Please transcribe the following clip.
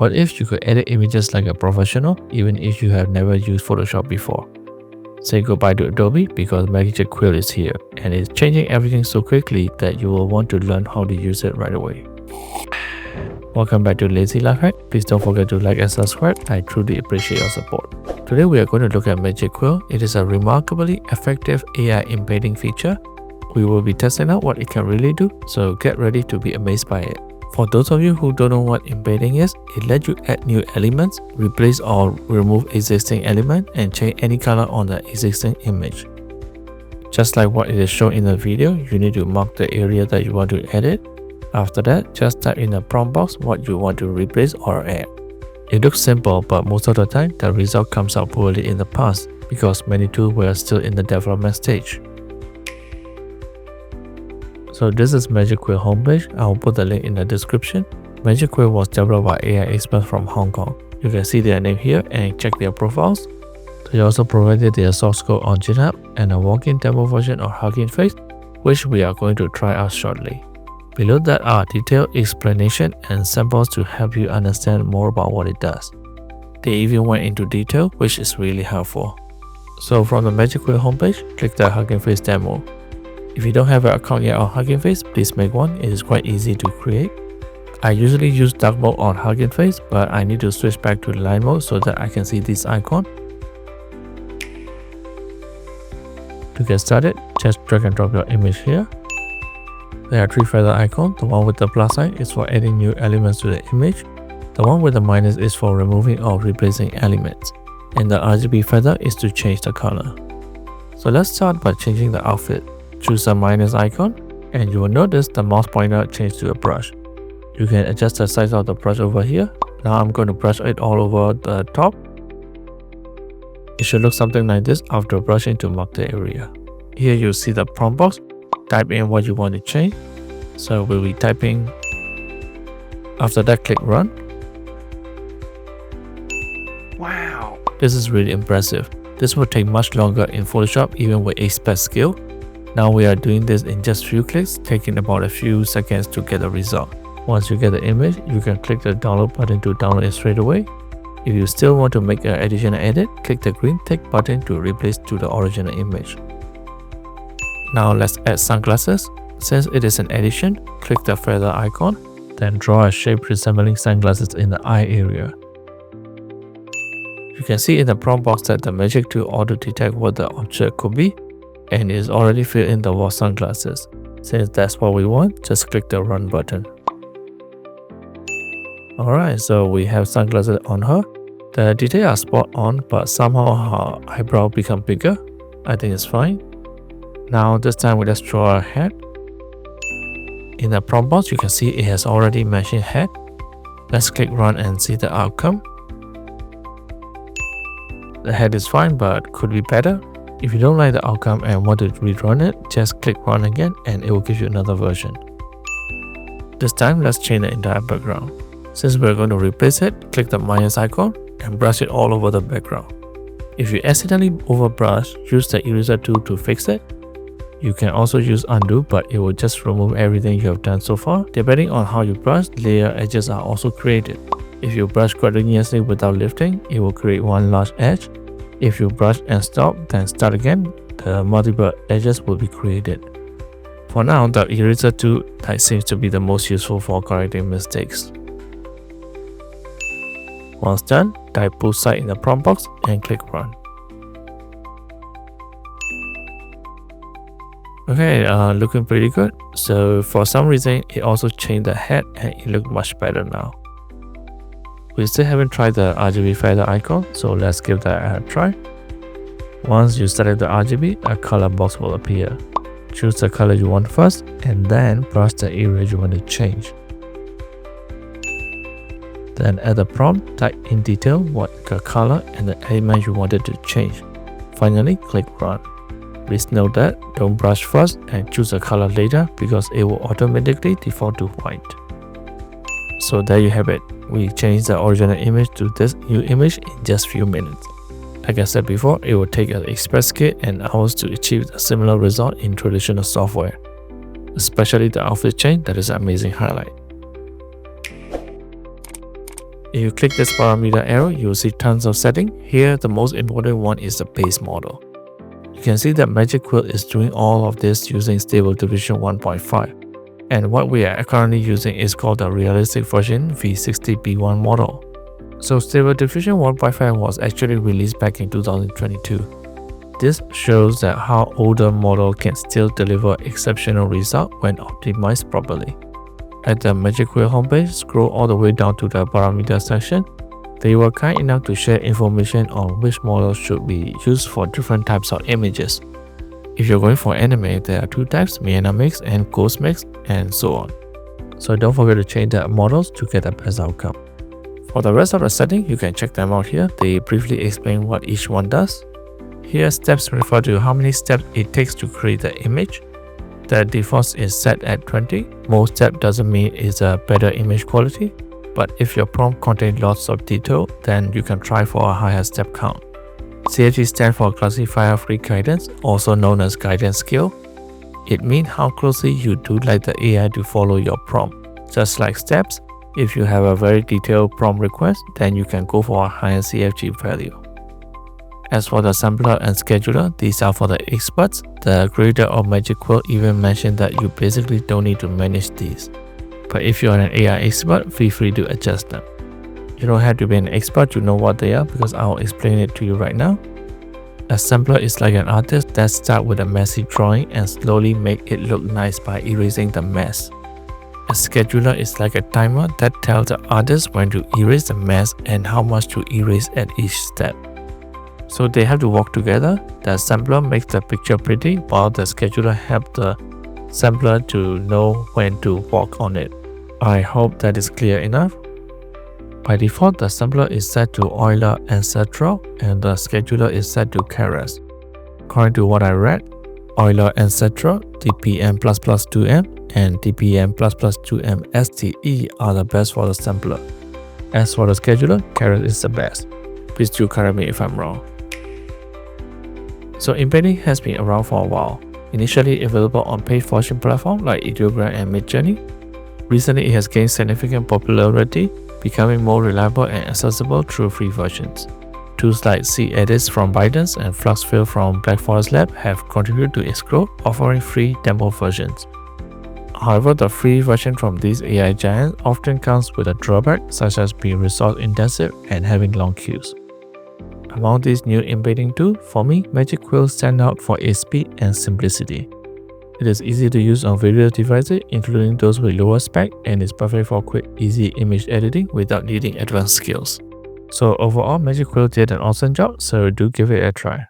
What if you could edit images like a professional even if you have never used Photoshop before? Say goodbye to Adobe because Magic Quill is here and it's changing everything so quickly that you will want to learn how to use it right away. Welcome back to Lazy Life Hack. Please don't forget to like and subscribe. I truly appreciate your support. Today we are going to look at Magic Quill. It is a remarkably effective AI InPainting feature. We will be testing out what it can really do, so get ready to be amazed by it. For those of you who don't know what InPainting is, it lets you add new elements, replace or remove existing element, and change any color on the existing image. Just like what it is shown in the video, you need to mark the area that you want to edit. After that, just type in the prompt box what you want to replace or add. It looks simple, but most of the time, the result comes out poorly in the past because many tools were still in the development stage. So this is Magic Quill homepage. I will put the link in the description. Magic Quill was developed by AI experts from Hong Kong. You can see their name here and check their profiles. They also provided their source code on GitHub and a walk-in demo version of Hugging Face, which we are going to try out shortly. Below that are detailed explanation and samples to help you understand more about what it does. They even went into detail, which is really helpful. So from the Magic Quill homepage, click the Hugging Face demo. If you don't have an account yet on Hugging Face, please make one. It is quite easy to create. I usually use dark mode on Hugging Face, but I need to switch back to light mode so that I can see this icon. To get started, just drag and drop your image here. There are three feather icons. The one with the plus sign is for adding new elements to the image. The one with the minus is for removing or replacing elements. And the RGB feather is to change the color. So let's start by changing the outfit. Choose the minus icon and you will notice the mouse pointer changed to a brush. You can adjust the size of the brush over here. Now I'm going to brush it all over the top. It should look something like this after brushing to mark the area. Here you see the prompt box. Type in what you want to change. So we'll be typing. After that, click run. Wow! This is really impressive. This will take much longer in Photoshop even with expert skill. Now we are doing this in just few clicks, taking about a few seconds to get the result. Once you get the image, you can click the download button to download it straight away. If you still want to make an additional edit, click the green tick button to replace to the original image. Now let's add sunglasses. Since it is an addition, click the feather icon, then draw a shape resembling sunglasses in the eye area. You can see in the prompt box that the Magic tool auto-detect what the object could be, and it is already filled in the word sunglasses. Since that's what we want, just click the run button. Alright, so we have sunglasses on her. The details are spot on, but somehow her eyebrow become bigger. I think it's fine. Now this time we just draw a head. In the prompt box, you can see it has already matching head. Let's click run and see the outcome. The head is fine, but could be better. If you don't like the outcome and want to rerun it, just click run again and it will give you another version. This time, let's change the entire background. Since we're going to replace it, click the minus icon and brush it all over the background. If you accidentally overbrush, use the eraser tool to fix it. You can also use undo, but it will just remove everything you have done so far. Depending on how you brush, layer edges are also created. If you brush continuously without lifting, it will create one large edge. If you brush and stop, then start again, the multiple edges will be created. For now, the eraser tool type seems to be the most useful for correcting mistakes. Once done, type both sides in the prompt box and click run. Okay, looking pretty good. So for some reason, it also changed the head and it looked much better now. We still haven't tried the RGB feather icon, so let's give that a try. Once you select the RGB, a color box will appear. Choose the color you want first and then brush the area you want to change. Then add the prompt, type in detail what the color and the element you wanted to change. Finally, click run. Please note that don't brush first and choose a color later because it will automatically default to white. So there you have it. We changed the original image to this new image in just few minutes. Like I said before, it will take an express kit and hours to achieve a similar result in traditional software. Especially the outfit change, that is an amazing highlight. If you click this parameter arrow, you'll see tons of settings. Here, the most important one is the base model. You can see that Magic Quill is doing all of this using Stable Diffusion 1.5. And what we are currently using is called the Realistic Version V60B1 model. So Stable Diffusion 1.5 was actually released back in 2022. This shows that how older model can still deliver exceptional results when optimized properly. At the Magic Quill homepage, scroll all the way down to the parameter section. They were kind enough to share information on which model should be used for different types of images. If you're going for anime, there are two types, Miana Mix and Ghost Mix, and so on. So don't forget to change the models to get the best outcome. For the rest of the settings, you can check them out here. They briefly explain what each one does. Here, steps refer to how many steps it takes to create the image. The default is set at 20. More steps doesn't mean it's a better image quality, but if your prompt contains lots of detail, then you can try for a higher step count. CFG stands for Classifier Free Guidance, also known as Guidance Scale. It means how closely you do like the AI to follow your prompt. Just like steps, if you have a very detailed prompt request, then you can go for a higher CFG value. As for the sampler and scheduler, these are for the experts. The creator of Magic Quill even mentioned that you basically don't need to manage these. But if you're an AI expert, feel free to adjust them. You don't have to be an expert to know what they are because I'll explain it to you right now. A sampler is like an artist that starts with a messy drawing and slowly make it look nice by erasing the mess. A scheduler is like a timer that tells the artist when to erase the mess and how much to erase at each step. So they have to work together. The sampler makes the picture pretty while the scheduler helps the sampler to know when to work on it. I hope that is clear enough. By default, the sampler is set to Euler Ancestral and the scheduler is set to Keras. According to what I read, Euler Ancestral, DPM++2M and DPM++2M STE are the best for the sampler. As for the scheduler, Keras is the best. Please do correct me if I'm wrong. So InPainting has been around for a while. Initially available on paid version platforms like Ideogram and Midjourney. Recently it has gained significant popularity, becoming more reliable and accessible through free versions. Tools like C-Edits from ByteDance and Fluxfill from Black Forest Lab have contributed to its growth, offering free demo versions. However, the free version from these AI giants often comes with a drawback such as being resource intensive and having long queues. Among these new InPainting tools, for me, Magic Quill stands out for its speed and simplicity. It is easy to use on various devices, including those with lower spec, and is perfect for quick, easy image editing without needing advanced skills. So overall, Magic Quill did an awesome job, so do give it a try.